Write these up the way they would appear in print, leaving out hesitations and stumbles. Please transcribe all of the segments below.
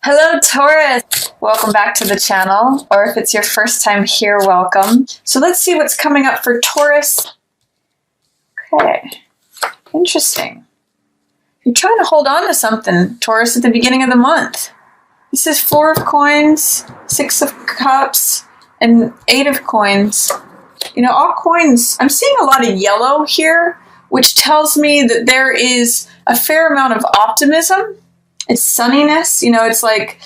Hello, Taurus! Welcome back to the channel, or if it's your first time here, welcome. So let's see what's coming up for Taurus. Okay, interesting. You're trying to hold on to something, Taurus, at the beginning of the month. This is 4 of coins, 6 of cups, and 8 of coins. You know, all coins, I'm seeing a lot of yellow here, which tells me that there is a fair amount of optimism. It's sunniness, you know, it's like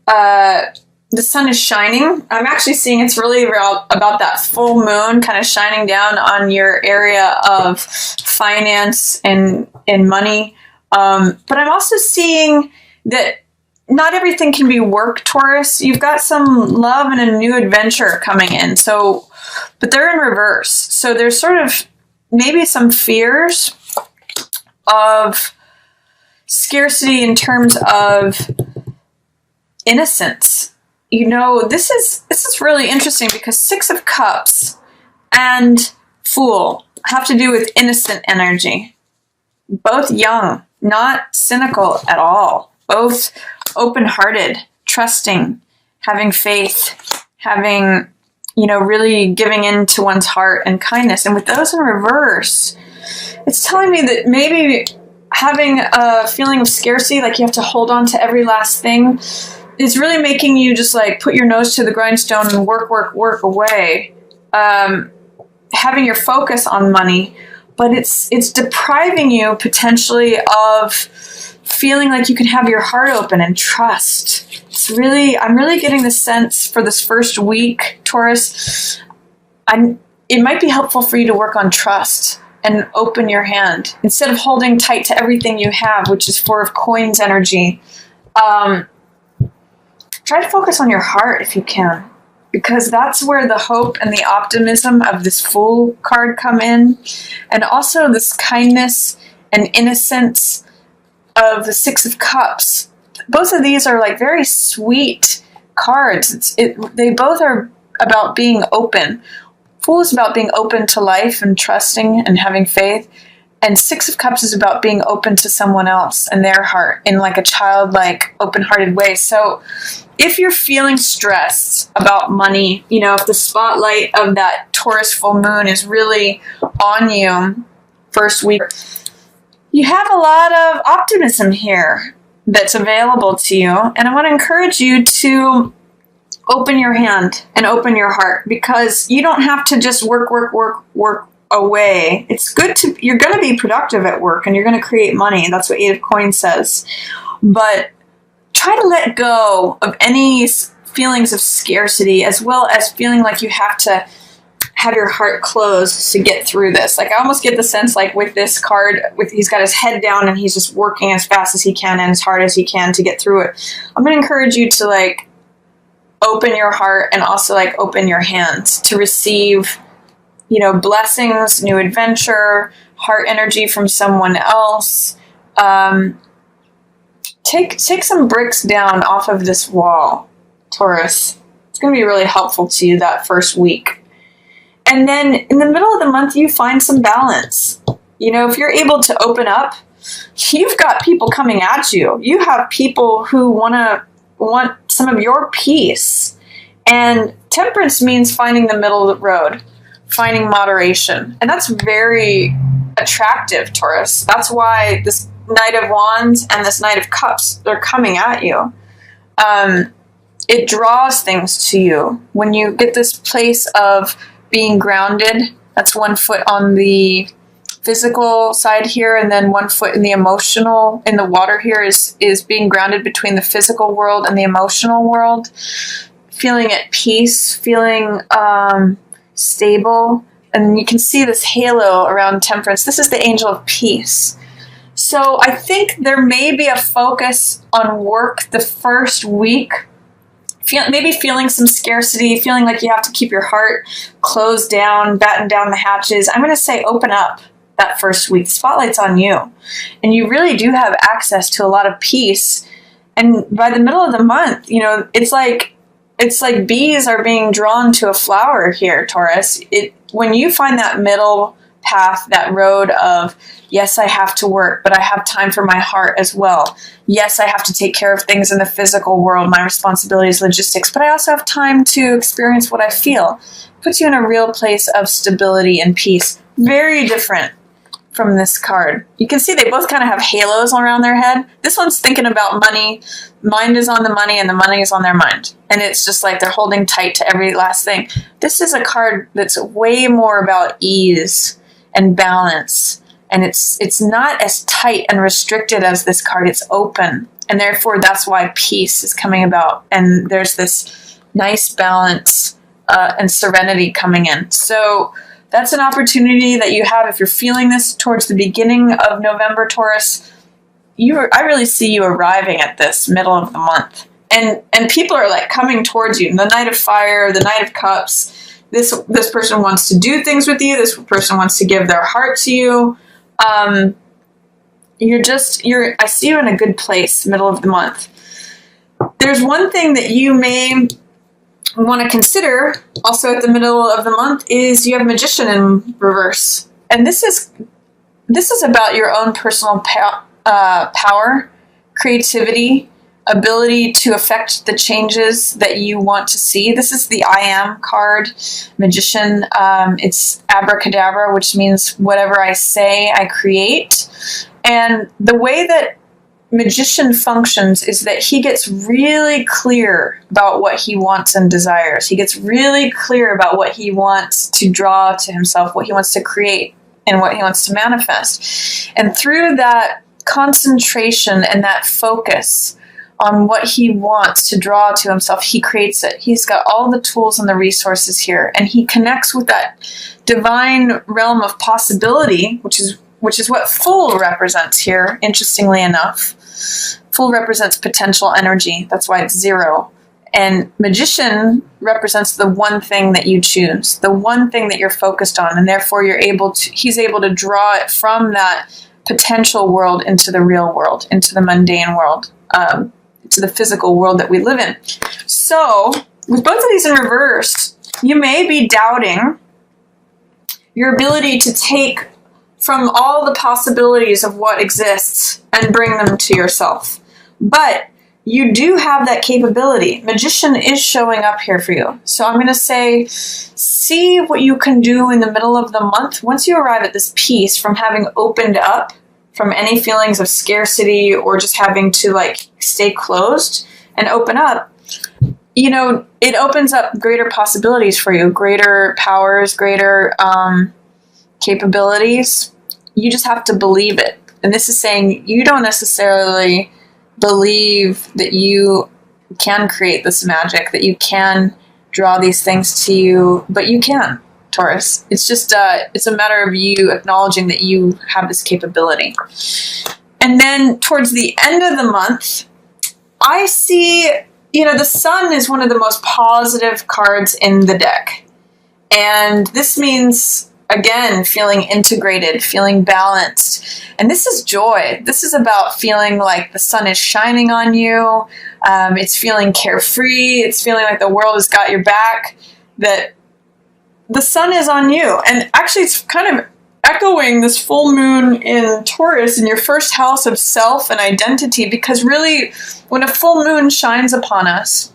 the sun is shining. I'm actually seeing it's really about that full moon kind of shining down on your area of finance and money. But I'm also seeing that not everything can be work, Taurus. You've got some love and a new adventure coming in. So, but they're in reverse. So there's sort of maybe some fears of scarcity in terms of innocence. You know, this is really interesting because 6 of Cups and Fool have to do with innocent energy. Both young, not cynical at all. Both open-hearted, trusting, having faith, having, you know, really giving in to one's heart and kindness. And with those in reverse, it's telling me that maybe having a feeling of scarcity, like you have to hold on to every last thing, is really making you just like put your nose to the grindstone and work away. Having your focus on money, but it's depriving you potentially of feeling like you can have your heart open and trust. I'm really getting the sense for this first week, Taurus, it might be helpful for you to work on trust and open your hand instead of holding tight to everything you have, which is 4 of coins energy. Try to focus on your heart if you can, because that's where the hope and the optimism of this Fool card come in, and also this kindness and innocence of the 6 of Cups. Both of these are like very sweet cards. They both are about being open. Fool is about being open to life and trusting and having faith. And 6 of Cups is about being open to someone else and their heart in like a childlike, open-hearted way. So if you're feeling stressed about money, you know, if the spotlight of that Taurus full moon is really on you first week, you have a lot of optimism here that's available to you. And I want to encourage you to open your hand and open your heart, because you don't have to just work away. It's good you're going to be productive at work and you're going to create money. That's what 8 of coins says. But try to let go of any feelings of scarcity, as well as feeling like you have to have your heart closed to get through this. Like I almost get the sense like with this card, he's got his head down and he's just working as fast as he can and as hard as he can to get through it. I'm going to encourage you to like open your heart and also like open your hands to receive, you know, blessings, new adventure, heart energy from someone else. Take some bricks down off of this wall, Taurus. It's going to be really helpful to you that first week. And then in the middle of the month, you find some balance. You know, if you're able to open up, you've got people coming at you. You have people who want some of your peace. And temperance means finding the middle of the road, finding moderation. And that's very attractive, Taurus. That's why this Knight of Wands and this Knight of Cups, they're coming at you. It draws things to you. When you get this place of being grounded, that's 1 foot on the physical side here, and then 1 foot in the emotional, in the water here is being grounded between the physical world and the emotional world. Feeling at peace, feeling stable. And you can see this halo around temperance. This is the angel of peace. So I think there may be a focus on work the first week. Maybe feeling some scarcity, feeling like you have to keep your heart closed down, batten down the hatches. I'm going to say open up that first week. The spotlight's on you. And you really do have access to a lot of peace. And by the middle of the month, you know, it's like bees are being drawn to a flower here, Taurus. When you find that middle path, that road of, yes, I have to work, but I have time for my heart as well. Yes, I have to take care of things in the physical world, my responsibilities, logistics, but I also have time to experience what I feel. It puts you in a real place of stability and peace. Very different from this card. You can see they both kind of have halos around their head. This one's thinking about money. Mind is on the money and the money is on their mind. And it's just like they're holding tight to every last thing. This is a card that's way more about ease and balance. And it's not as tight and restricted as this card. It's open. And therefore, that's why peace is coming about. And there's this nice balance and serenity coming in. So that's an opportunity that you have if you're feeling this towards the beginning of November, Taurus. I really see you arriving at this middle of the month. And people are like coming towards you. The Knight of Fire, the Knight of Cups. This person wants to do things with you. This person wants to give their heart to you. I see you in a good place, middle of the month. There's one thing that you may want to consider also at the middle of the month is you have Magician in reverse. And this is about your own personal power, creativity, ability to affect the changes that you want to see. This is the I Am card, Magician. It's abracadabra, which means whatever I say, I create. And the way that Magician functions is that he gets really clear about what he wants and desires. He gets really clear about what he wants to draw to himself, what he wants to create, and what he wants to manifest. And through that concentration and that focus on what he wants to draw to himself, he creates it. He's got all the tools and the resources here, and he connects with that divine realm of possibility, which is what Fool represents here, interestingly enough. Fool represents potential energy. That's why it's 0. And Magician represents the one thing that you choose, the one thing that you're focused on, and therefore he's able to draw it from that potential world into the real world, into the mundane world, to the physical world that we live in. So, with both of these in reverse, you may be doubting your ability to take from all the possibilities of what exists and bring them to yourself. But you do have that capability. Magician is showing up here for you. So I'm going to say, see what you can do in the middle of the month. Once you arrive at this peace from having opened up from any feelings of scarcity or just having to stay closed and open up, it opens up greater possibilities for you, greater powers, greater capabilities. You just have to believe it. And this is saying you don't necessarily believe that you can create this magic, that you can draw these things to you, but you can, Taurus. It's just, it's a matter of you acknowledging that you have this capability. And then towards the end of the month, I see, the Sun is one of the most positive cards in the deck. And this means, again, feeling integrated, feeling balanced. And this is joy. This is about feeling like the sun is shining on you. It's feeling carefree. It's feeling like the world has got your back, that the sun is on you. And actually, it's kind of echoing this full moon in Taurus in your first house of self and identity, because really, when a full moon shines upon us,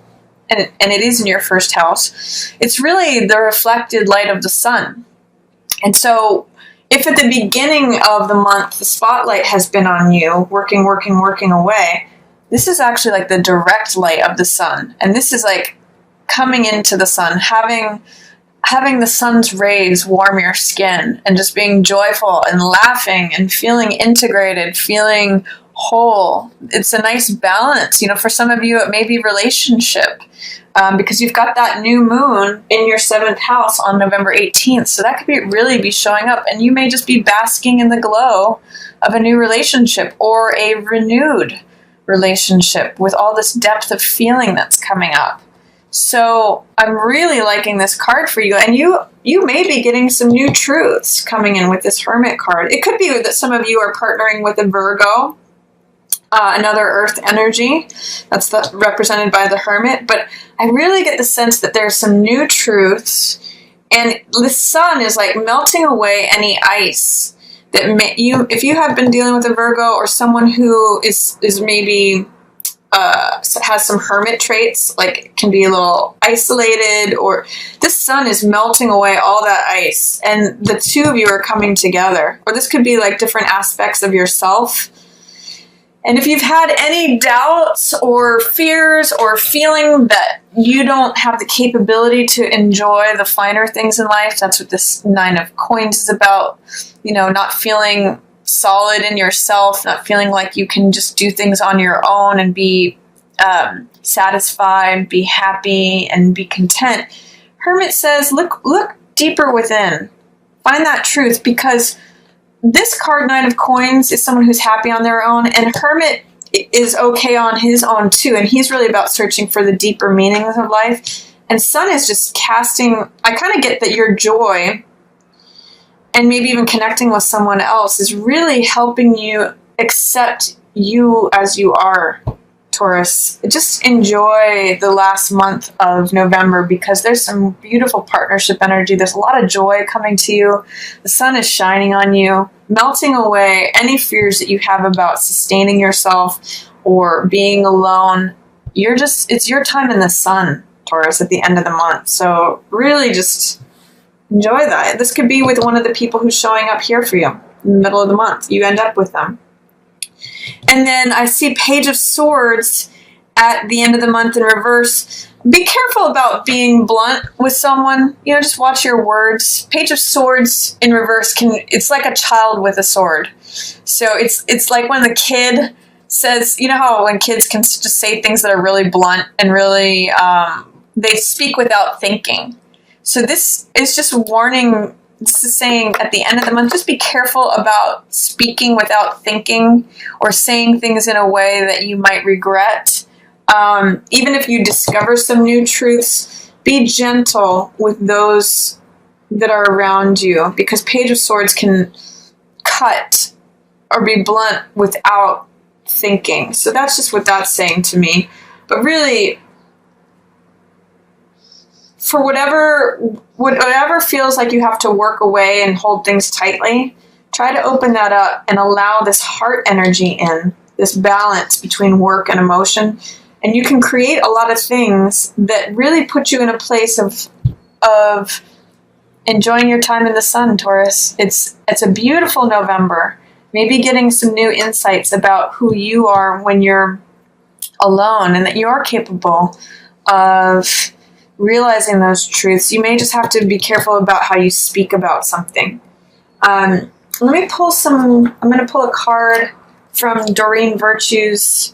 and it is in your first house, it's really the reflected light of the sun. And so if at the beginning of the month, the spotlight has been on you, working away, this is actually like the direct light of the sun. And this is like coming into the sun, having the sun's rays warm your skin, and just being joyful and laughing and feeling integrated, feeling whole. It's a nice balance. For some of you, it may be relationship. Because you've got that new moon in your 7th house on November 18th. So that could really be showing up. And you may just be basking in the glow of a new relationship or a renewed relationship with all this depth of feeling that's coming up. So I'm really liking this card for you. And you may be getting some new truths coming in with this Hermit card. It could be that some of you are partnering with a Virgo, another earth energy that's represented by the Hermit. But I really get the sense that there's some new truths, and the sun is like melting away any ice that if you have been dealing with a Virgo or someone who is maybe has some hermit traits, like can be a little isolated, or this sun is melting away all that ice and the two of you are coming together. Or this could be like different aspects of yourself. And if you've had any doubts or fears or feeling that you don't have the capability to enjoy the finer things in life, that's what this 9 of Coins is about. You know, not feeling solid in yourself, not feeling like you can just do things on your own and be satisfied, be happy, and be content. Hermit says, look deeper within. Find that truth, because this card, 9 of Coins, is someone who's happy on their own, and Hermit is okay on his own too, and he's really about searching for the deeper meanings of life. And Sun is just casting, I kind of get that your joy, and maybe even connecting with someone else, is really helping you accept you as you are, Taurus. Just enjoy the last month of November, because there's some beautiful partnership energy. There's a lot of joy coming to you. The sun is shining on you, melting away any fears that you have about sustaining yourself or being alone. It's your time in the sun, Taurus, at the end of the month. So really just enjoy that. This could be with one of the people who's showing up here for you in the middle of the month. You end up with them. And then I see Page of Swords at the end of the month in reverse. Be careful about being blunt with someone. You know, just watch your words. Page of Swords in reverse it's like a child with a sword. So it's like when the kid says, you know how when kids can just say things that are really blunt and really, they speak without thinking. So this is just warning. This is saying at the end of the month, just be careful about speaking without thinking or saying things in a way that you might regret. Even if you discover some new truths, be gentle with those that are around you, because Page of Swords can cut or be blunt without thinking. So that's just what that's saying to me. But really, for whatever feels like you have to work away and hold things tightly, try to open that up and allow this heart energy in, this balance between work and emotion. And you can create a lot of things that really put you in a place of enjoying your time in the sun, Taurus. It's a beautiful November. Maybe getting some new insights about who you are when you're alone, and that you are capable of realizing those truths. You may just have to be careful about how you speak about something. Let me pull I'm going to pull a card from Doreen Virtue's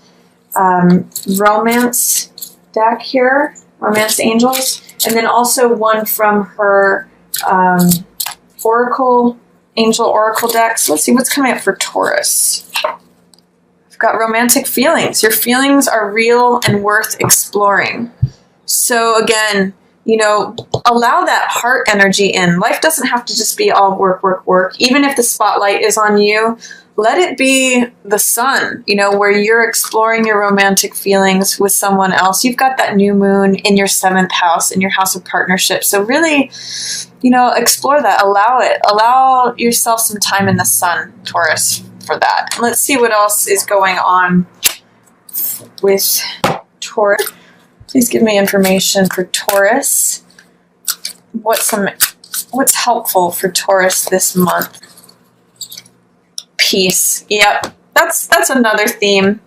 romance deck here, Romance Angels, and then also one from her Angel Oracle deck. So let's see what's coming up for Taurus. I've got romantic feelings. Your feelings are real and worth exploring. So again, you know, allow that heart energy in. Life doesn't have to just be all work, work, work. Even if the spotlight is on you, let it be the sun, you know, where you're exploring your romantic feelings with someone else. You've got that new moon in your 7th house, in your house of partnership. So really, you know, explore that. Allow it. Allow yourself some time in the sun, Taurus, for that. And let's see what else is going on with Taurus. Please give me information for Taurus. What's helpful for Taurus this month? Peace. Yep, that's another theme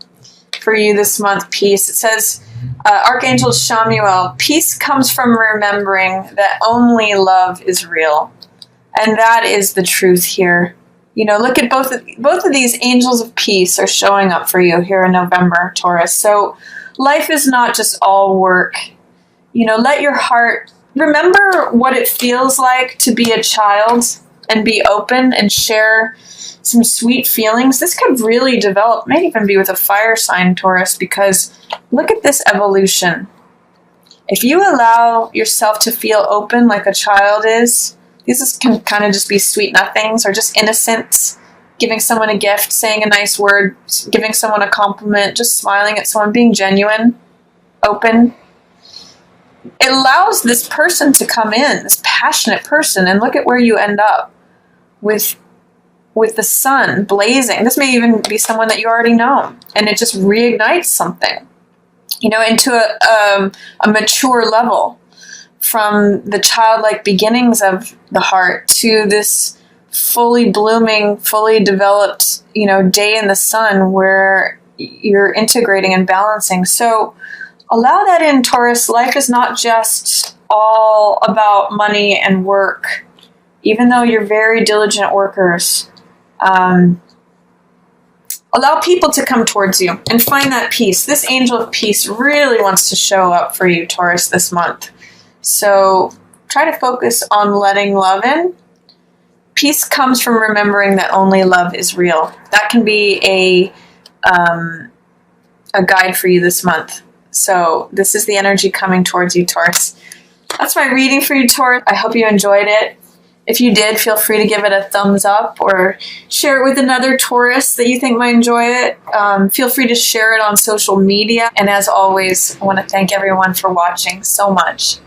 for you this month. Peace. It says, Archangel Shamuel, peace comes from remembering that only love is real, and that is the truth here. You know, look at both of these angels of peace are showing up for you here in November, Taurus. So life is not just all work. You know, let your heart remember what it feels like to be a child and be open and share some sweet feelings. This could really develop, might even be with a fire sign, Taurus, because look at this evolution. If you allow yourself to feel open like a child is, these can kind of just be sweet nothings or just innocence, giving someone a gift, saying a nice word, giving someone a compliment, just smiling at someone, being genuine, open. it allows this person to come in, this passionate person, and look at where you end up with the sun blazing. This may even be someone that you already know, and it just reignites something, into a mature level, from the childlike beginnings of the heart to this fully blooming, fully developed, day in the sun where you're integrating and balancing. So allow that in, Taurus. Life is not just all about money and work, even though you're very diligent workers. Allow people to come towards you and find that peace. This angel of peace really wants to show up for you, Taurus, this month. So try to focus on letting love in. Peace comes from remembering that only love is real. That can be a guide for you this month. So this is the energy coming towards you, Taurus. That's my reading for you, Taurus. I hope you enjoyed it. If you did, feel free to give it a thumbs up or share it with another Taurus that you think might enjoy it. Feel free to share it on social media. And as always, I want to thank everyone for watching so much.